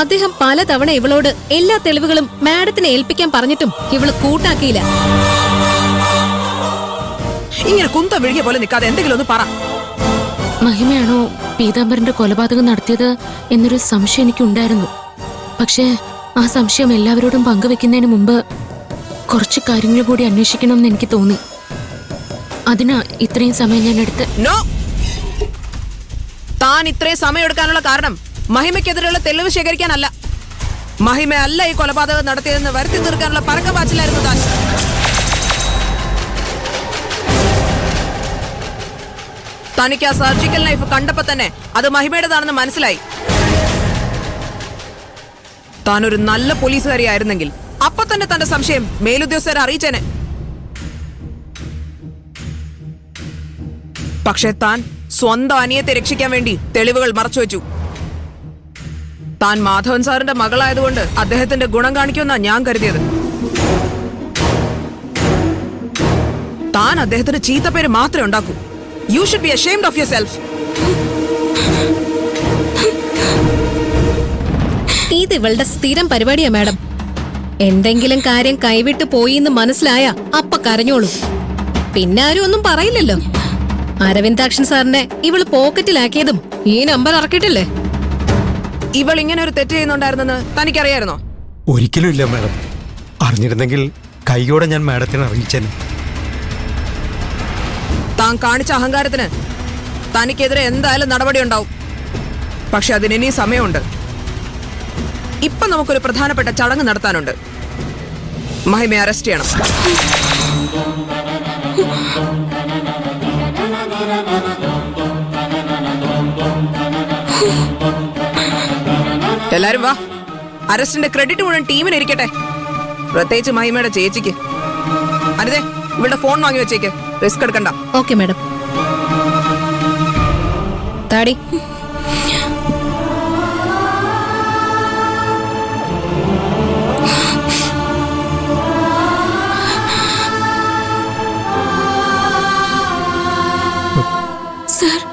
അദ്ദേഹം പലതവണ ഇവളോട് എല്ലാ തെളിവുകളും മാഡത്തിനെ ഏൽപ്പിക്കാൻ പറഞ്ഞിട്ടും ഇവള് കൂട്ടാക്കിയില്ല. ഇങ്ങനെ കുന്ത വിഴുകിയ പോലെ നിൽക്കാതെ എന്തെങ്കിലും ഒന്ന് പറ. മഹിമയാണോ പീതാംബരന്റെ കൊലപാതകം നടത്തിയത് എന്നൊരു സംശയം എനിക്കുണ്ടായിരുന്നു. പക്ഷേ ആ സംശയം എല്ലാവരോടും പങ്കുവെക്കുന്നതിന് മുമ്പ് കുറച്ച് കാര്യങ്ങൾ കൂടി അന്വേഷിക്കണമെന്ന് എനിക്ക് തോന്നി. അതിനാ ഇത്രയും സമയം ഞാൻ എടുത്ത്. നോ, താൻ ഇത്രയും സമയം എടുക്കാനുള്ള കാരണം മഹിമയ്ക്കെതിരെയുള്ള തെളിവ് ശേഖരിക്കാനല്ല. മഹിമ അല്ല ഈ കൊലപാതകം നടത്തിയതെന്ന് വരുത്തി തീർക്കാനുള്ള പരക്കപാച്ചിലായിരുന്നു താൻ. തനിക്ക് ആ സർജിക്കൽ നൈഫ് കണ്ടപ്പോ തന്നെ അത് മഹിമയുടേതാണെന്ന് മനസ്സിലായി. താനൊരു നല്ല പോലീസുകാരിയായിരുന്നെങ്കിൽ അപ്പൊ തന്നെ തന്റെ സംശയം മേലുദ്യോഗസ്ഥരെ അറിയിച്ചേനെ. പക്ഷെ താൻ സ്വന്തം അനിയത്തെ രക്ഷിക്കാൻ വേണ്ടി തെളിവുകൾ മറച്ചുവെച്ചു. താൻ മാധവൻ സാറിന്റെ മകളായതുകൊണ്ട് അദ്ദേഹത്തിന്റെ ഗുണം കാണിക്കുമെന്നാ ഞാൻ കരുതിയത്. താൻ അദ്ദേഹത്തിന് ചീത്തപ്പേര് മാത്രമേ ഉണ്ടാക്കൂ. You should be ashamed of yourself. ഇത് ഇവളുടെ സ്ഥിരം പരിപാടിയാ മാഡം. എന്തെങ്കിലും കാര്യം കൈവിട്ട് പോയി എന്ന് മനസ്സിലായ അപ്പ കരഞ്ഞോളൂ. പിന്നെ ആരും ഒന്നും പറയില്ലല്ലോ. അരവിന്ദാക്ഷൻ സാറിനെ ഇവള് പോക്കറ്റിലാക്കിയതും ഈ നമ്പർ ഇറക്കിയിട്ടില്ലേ? ഇവൾ ഇങ്ങനെ ഒരു തെറ്റ് ചെയ്യുന്നുണ്ടായിരുന്നെന്ന് തനിക്കറിയായിരുന്നോ? ഒരിക്കലും ഇല്ല മാഡം. അറിഞ്ഞിരുന്നെങ്കിൽ കൈയോടെ ഞാൻ മാഡത്തിനെ അറിയിച്ചേനെ. താൻ കാണിച്ച അഹങ്കാരത്തിന് തനിക്കെതിരെ എന്തായാലും നടപടി ഉണ്ടാവും. പക്ഷെ അതിനി സമയമുണ്ട്. ഇപ്പൊ നമുക്കൊരു പ്രധാനപ്പെട്ട ചടങ്ങ് നടത്താനുണ്ട്. മഹിമയെ അറസ്റ്റ് ചെയ്യണം. എല്ലാരും വാ. അറസ്റ്റിന്റെ ക്രെഡിറ്റ് മുഴുവൻ ടീമിന് ഇരിക്കട്ടെ, പ്രത്യേകിച്ച് മഹിമയുടെ ചേച്ചിക്ക്. അനിതേ, ഇവളുടെ ഫോൺ വാങ്ങി വെച്ചേക്ക്. റിസ്ക് എടുക്കണ്ട. Okay madam. താടി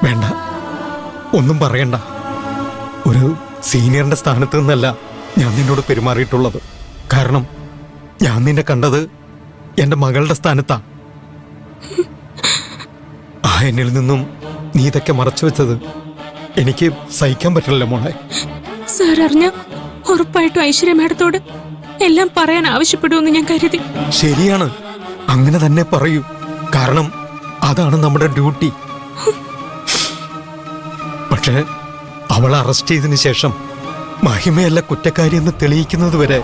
വേണ്ട, ഒന്നും പറയണ്ട. ഒരു സീനിയറിന്റെ സ്ഥാനത്ത് നിന്നല്ല ഞാൻ നിന്നോട് പെരുമാറിയിട്ടുള്ളത്. കാരണം ഞാൻ നിന്നെ കണ്ടത് എന്റെ മകളുടെ സ്ഥാനത്താ. ആ എന്നിൽ നിന്നും നീ ഇതൊക്കെ മറച്ചു വെച്ചത് എനിക്ക് സഹിക്കാൻ പറ്റില്ല മോളെ. സാർ അറിഞ്ഞ ഉറപ്പായിട്ടും ഐശ്വര്യ മാഡത്തോട് എല്ലാം പറയാൻ ആവശ്യപ്പെടുമെന്ന് ഞാൻ കരുതി. ശരിയാണ്, അങ്ങനെ തന്നെ പറയൂ. കാരണം അതാണ് നമ്മുടെ ഡ്യൂട്ടി. പക്ഷേ അവളെ അറസ്റ്റ് ചെയ്തതിന് ശേഷം മഹിമയല്ല കുറ്റക്കാരി എന്ന് തെളിയിക്കുന്നത് വരെ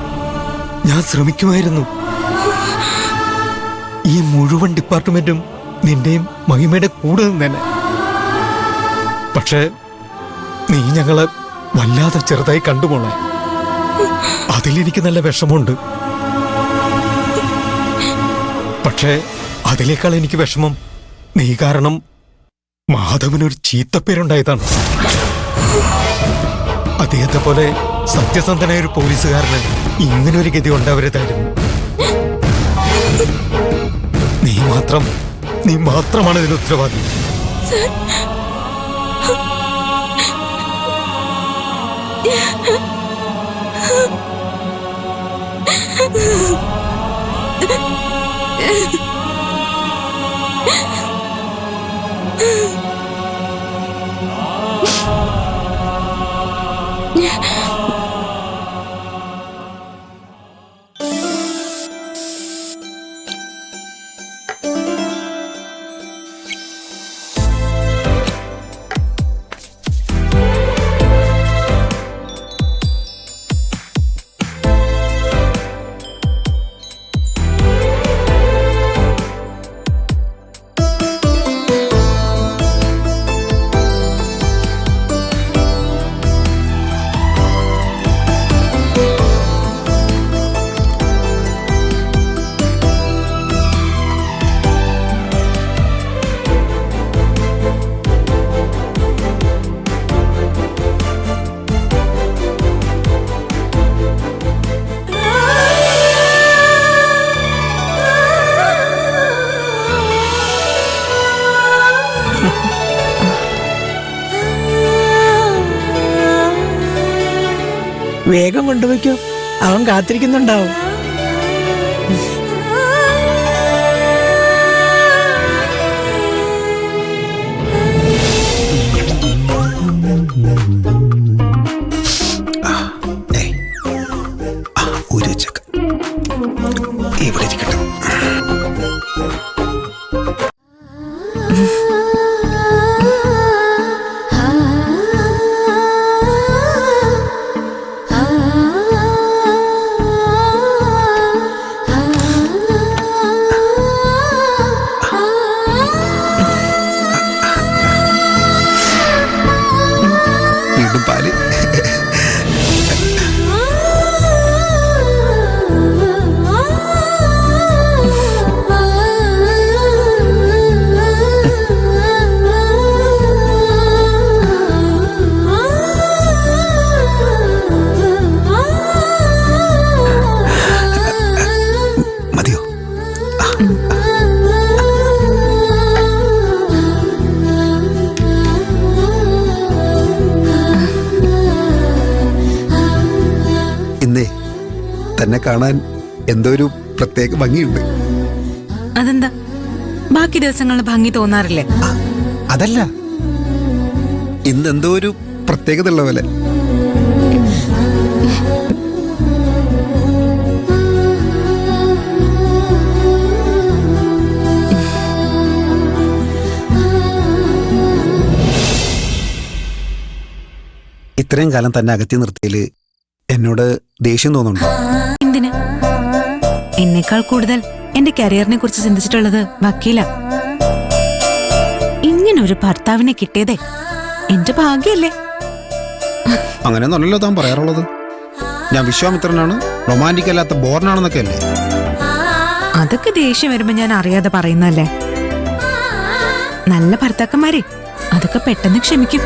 ഞാൻ ശ്രമിക്കുമായിരുന്നു. ഈ മുഴുവൻ ഡിപ്പാർട്ട്മെന്റും നിന്റെയും മഹിമയുടെ കൂടെ തന്നെ. പക്ഷേ നീ ഞങ്ങളെ വല്ലാതെ ചെറുതായി കണ്ടുപോളെ. അതിലെനിക്ക് നല്ല വിഷമമുണ്ട്. പക്ഷേ അതിനേക്കാൾ എനിക്ക് വിഷമം നീ കാരണം മാധവനൊരു ചീത്തപ്പേരുണ്ടായതാണ്. അദ്ദേഹത്തെ പോലെ സത്യസന്ധനായ ഒരു പോലീസുകാരന് ഇങ്ങനൊരു ഗതി ഉണ്ടാവരുതായിരുന്നു. നീ മാത്രമാണ് ഇതിന് ഉത്തരവാദി. വേഗം കൊണ്ടുപോയിക്കോ, അവൻ കാത്തിരിക്കുന്നുണ്ടാവും. ഇവിടെ ഇരിക്കട്ടെ. വീണ്ടും പാല്. മതിയോ? ഇന്നേ തന്നെ കാണാൻ എന്തോ ഒരു പ്രത്യേക ഭംഗിയുണ്ട്. അതെന്താ, ബാക്കി ദിവസങ്ങളിൽ ഭംഗി തോന്നാറില്ലേ? അതല്ല, ഇന്ന് എന്തോ ഒരു പ്രത്യേകത ഉള്ള പോലെ. ഇത്രയും കാലം തന്നെ അകറ്റി നിർത്തിയതില് എന്നോട് ദേഷ്യം തോന്നുന്നുണ്ടോ? എന്തിന്? എന്നേക്കാൾ കൂടുതൽ എന്റെ കരിയറിനെ കുറിച്ച് ചിന്തിച്ചിട്ടുള്ളത് വക്കീല. ഇങ്ങനൊരു ഭർത്താവിനെ കിട്ടിയതേ എന്റെ ഭാഗ്യല്ലേ? അങ്ങനെയൊന്നുമല്ലല്ലോ താൻ പറയാറുള്ളത്. ഞാൻ വിശ്വാമിത്രനാണ്, റൊമാൻറ്റിക് അല്ലാത്ത ബോർനാണെന്നൊക്കെ അല്ലേ? അതൊക്കെ ദേഷ്യം വരുമ്പോ ഞാൻ അറിയാതെ പറയുന്നല്ലേ. നല്ല ഭർത്താക്കന്മാരെ അതൊക്കെ പെട്ടെന്ന് ക്ഷമിക്കും.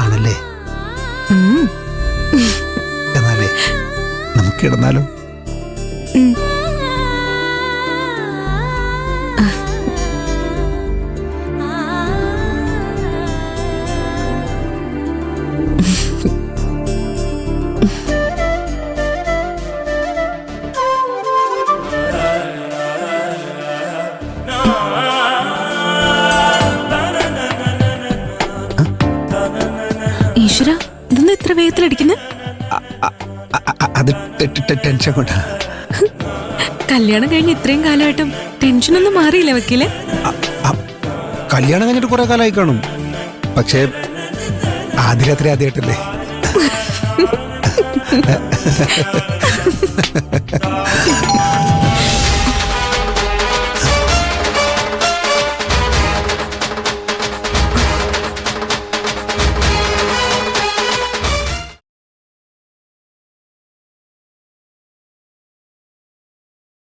ആണല്ലേ? എന്നാലേ നമുക്ക് ഇടന്നാലോ? ഈശ്വര, ഇതൊന്നും ഇത്ര വേഗത്തിലടിക്കുന്നത്? അത് ടെൻഷൻ കൊണ്ടാ. കല്യാണം കഴിഞ്ഞ് ഇത്രയും കാലമായിട്ടും ടെൻഷനൊന്നും മാറിയില്ല വക്കീലെ? കല്യാണം കഴിഞ്ഞിട്ട് കുറെ കാലമായി കാണും, പക്ഷേ ആദ്യ രാത്രി ആദ്യമായിട്ടല്ലേ.